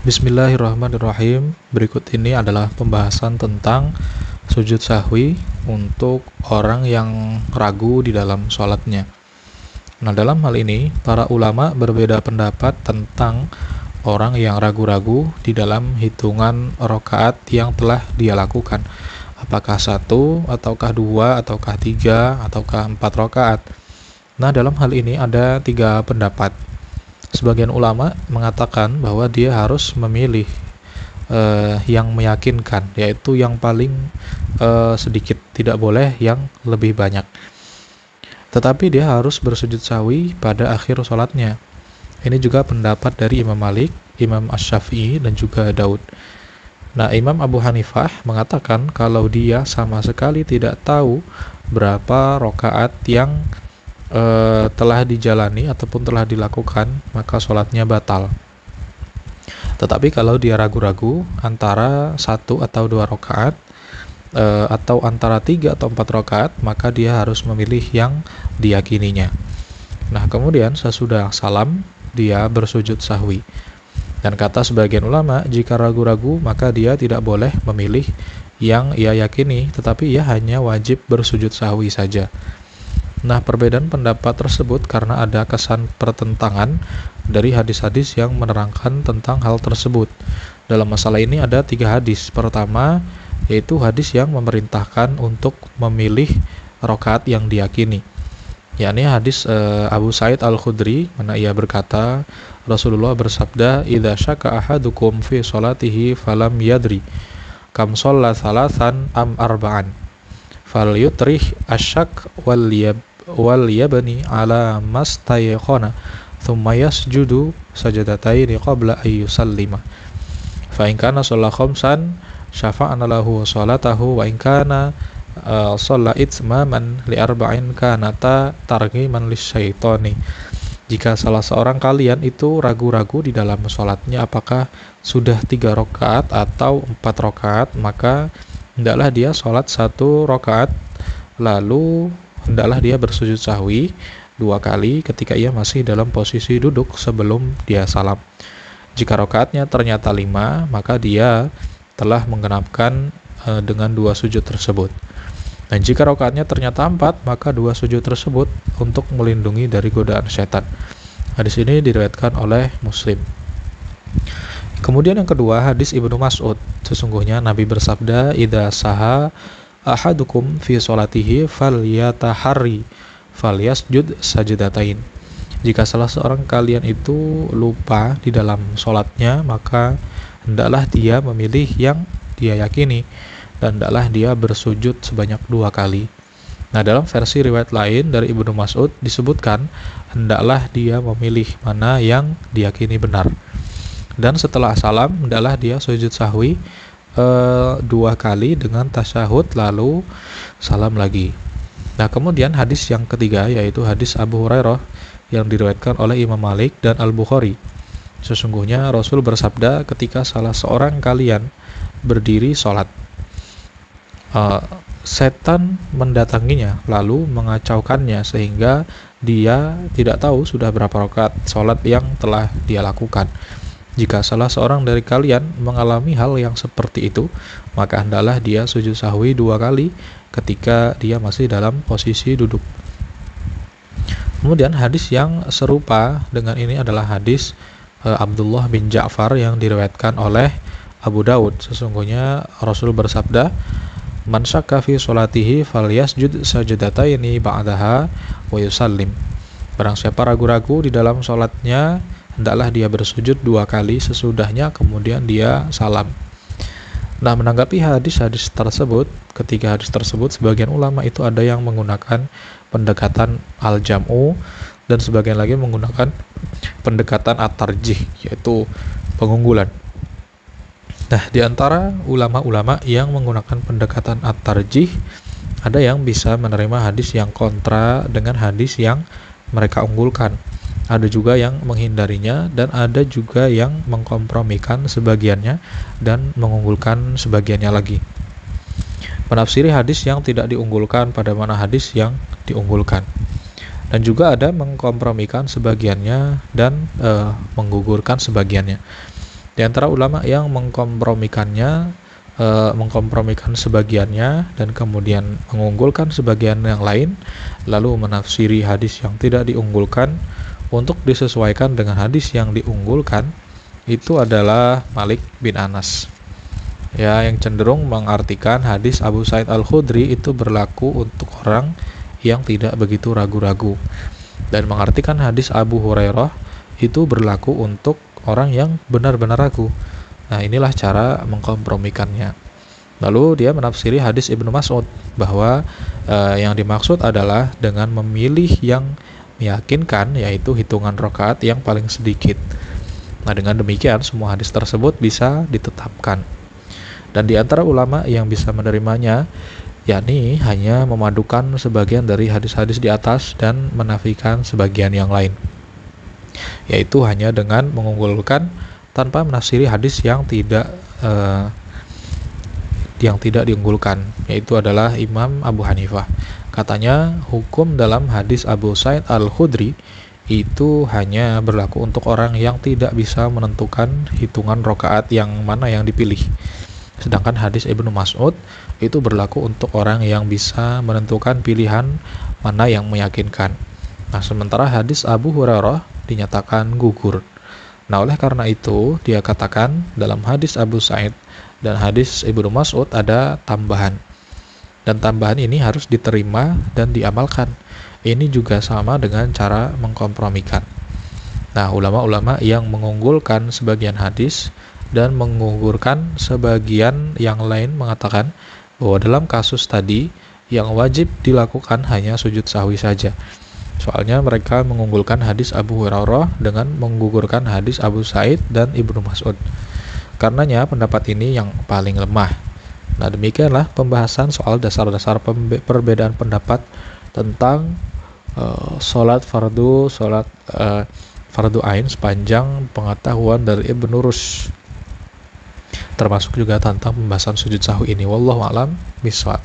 Bismillahirrahmanirrahim. Berikut ini adalah pembahasan tentang sujud sahwi untuk orang yang ragu di dalam sholatnya. Nah, dalam hal ini, para ulama berbeda pendapat tentang orang yang ragu-ragu di dalam hitungan rakaat yang telah dia lakukan. Apakah 1, ataukah 2, ataukah 3, ataukah 4 rakaat. Nah, dalam hal ini ada 3 pendapat. Sebagian ulama mengatakan bahwa dia harus memilih yang meyakinkan, yaitu yang paling sedikit, tidak boleh yang lebih banyak. Tetapi dia harus bersujud sahwi pada akhir sholatnya. Ini juga pendapat dari Imam Malik, Imam Asy-Syafi'i, dan juga Daud. Nah, Imam Abu Hanifah mengatakan kalau dia sama sekali tidak tahu berapa rakaat yang telah dijalani ataupun telah dilakukan, maka sholatnya batal. Tetapi kalau dia ragu-ragu antara 1 atau 2 rakaat atau antara 3 atau 4 rakaat, maka dia harus memilih yang diyakininya. Nah, kemudian sesudah salam dia bersujud sahwi. Dan kata sebagian ulama, jika ragu-ragu maka dia tidak boleh memilih yang ia yakini, tetapi ia hanya wajib bersujud sahwi saja. Nah, perbedaan pendapat tersebut karena ada kesan pertentangan dari hadis-hadis yang menerangkan tentang hal tersebut. Dalam masalah ini ada 3 hadis. Pertama, yaitu hadis yang memerintahkan untuk memilih rakaat yang diyakini. Yakni hadis Abu Sa'id Al-Khudri, mana ia berkata, Rasulullah bersabda, "Idza syaka ahadukum fi sholatihi falam yadri kam shalla salasan am arba'an falyutrih asyak wal yabni ala mastaykhana thumma yasjudu sajadataini qabla ay yusallima fa in kana shalla khamsan syafa'ana lahu sholatahu wa in kana shalla itmaman li arba'in kanata targhiman lisyaitani." Jika salah seorang kalian itu ragu-ragu di dalam sholatnya apakah sudah 3 rakaat atau 4 rakaat, maka hendaklah dia sholat 1 rakaat, lalu hendaklah dia bersujud sahwi 2 kali ketika ia masih dalam posisi duduk sebelum dia salam. Jika rakaatnya ternyata 5, maka dia telah menggenapkan dengan 2 sujud tersebut. Dan jika rakaatnya ternyata 4, maka 2 sujud tersebut untuk melindungi dari godaan setan. Hadis ini diriwayatkan oleh Muslim. Kemudian yang kedua, hadis Ibnu Mas'ud. Sesungguhnya Nabi bersabda, "Idza saha ahadukum fi sholatihi falyataharri falyasjud sajdatain." Jika salah seorang kalian itu lupa di dalam sholatnya, maka hendaklah dia memilih yang dia yakini, dan hendaklah dia bersujud sebanyak 2 kali. Nah, dalam versi riwayat lain dari Ibnu Mas'ud disebutkan, hendaklah dia memilih mana yang diyakini benar. Dan setelah salam, hendaklah dia sujud sahwi 2 kali dengan tasyahud, lalu salam lagi. Nah, kemudian hadis yang ketiga, yaitu hadis Abu Hurairah yang diriwayatkan oleh Imam Malik dan Al-Bukhari. Sesungguhnya Rasul bersabda, ketika salah seorang kalian berdiri sholat, setan mendatanginya lalu mengacaukannya sehingga dia tidak tahu sudah berapa rakaat sholat yang telah dia lakukan. Jika salah seorang dari kalian mengalami hal yang seperti itu, maka hendaklah dia sujud sahwi 2 kali ketika dia masih dalam posisi duduk. Kemudian hadis yang serupa dengan ini adalah hadis Abdullah bin Ja'far yang diriwayatkan oleh Abu Daud. Sesungguhnya Rasul bersabda, "Man syakka fi sholatihi falyasjud sajdataini ba'daha wa yusallim." Barang siapa ragu-ragu di dalam sholatnya, hendaklah dia bersujud 2 kali sesudahnya, kemudian dia salam. Nah, menanggapi hadis-hadis tersebut, ketiga hadis tersebut, sebagian ulama itu ada yang menggunakan pendekatan al-jam'u, dan sebagian lagi menggunakan pendekatan at-tarjih, yaitu pengunggulan. Nah, di antara ulama-ulama yang menggunakan pendekatan at-tarjih, ada yang bisa menerima hadis yang kontra dengan hadis yang mereka unggulkan. Ada juga yang menghindarinya, dan ada juga yang mengkompromikan sebagiannya dan mengunggulkan sebagiannya lagi. Menafsiri hadis yang tidak diunggulkan pada mana hadis yang diunggulkan. Dan juga ada mengkompromikan sebagiannya dan menggugurkan sebagiannya. Di antara ulama yang mengkompromikan sebagiannya dan kemudian mengunggulkan sebagian yang lain, lalu menafsiri hadis yang tidak diunggulkan untuk disesuaikan dengan hadis yang diunggulkan, itu adalah Malik bin Anas. Ya, yang cenderung mengartikan hadis Abu Sa'id Al-Khudri itu berlaku untuk orang yang tidak begitu ragu-ragu, dan mengartikan hadis Abu Hurairah itu berlaku untuk orang yang benar-benar ragu. Nah, inilah cara mengkompromikannya. Lalu dia menafsiri hadis Ibnu Mas'ud bahwa yang dimaksud adalah dengan memilih yang meyakinkan, yaitu hitungan rakaat yang paling sedikit. Nah, dengan demikian semua hadis tersebut bisa ditetapkan. Dan di antara ulama yang bisa menerimanya, yakni hanya memadukan sebagian dari hadis-hadis di atas dan menafikan sebagian yang lain, yaitu hanya dengan mengunggulkan tanpa menafsiri hadis yang tidak diunggulkan, yaitu adalah Imam Abu Hanifah. Katanya hukum dalam hadis Abu Sa'id Al-Khudri itu hanya berlaku untuk orang yang tidak bisa menentukan hitungan rakaat yang mana yang dipilih. Sedangkan hadis Ibnu Mas'ud itu berlaku untuk orang yang bisa menentukan pilihan mana yang meyakinkan. Nah, sementara hadis Abu Hurairah dinyatakan gugur. Nah, oleh karena itu dia katakan dalam hadis Abu Sa'id dan hadis Ibnu Mas'ud ada tambahan. Dan tambahan ini harus diterima dan diamalkan. Ini juga sama dengan cara mengkompromikan. Nah, ulama-ulama yang mengunggulkan sebagian hadis dan mengunggulkan sebagian yang lain mengatakan bahwa dalam kasus tadi yang wajib dilakukan hanya sujud sahwi saja. Soalnya mereka mengunggulkan hadis Abu Hurairah dengan menggugurkan hadis Abu Sa'id dan Ibnu Mas'ud. Karenanya pendapat ini yang paling lemah. Nah, demikianlah pembahasan soal dasar-dasar perbedaan pendapat tentang sholat fardu ain sepanjang pengetahuan dari Ibnu Rushd. Termasuk juga tentang pembahasan sujud sahwi ini. Wallahu a'lam bishawab.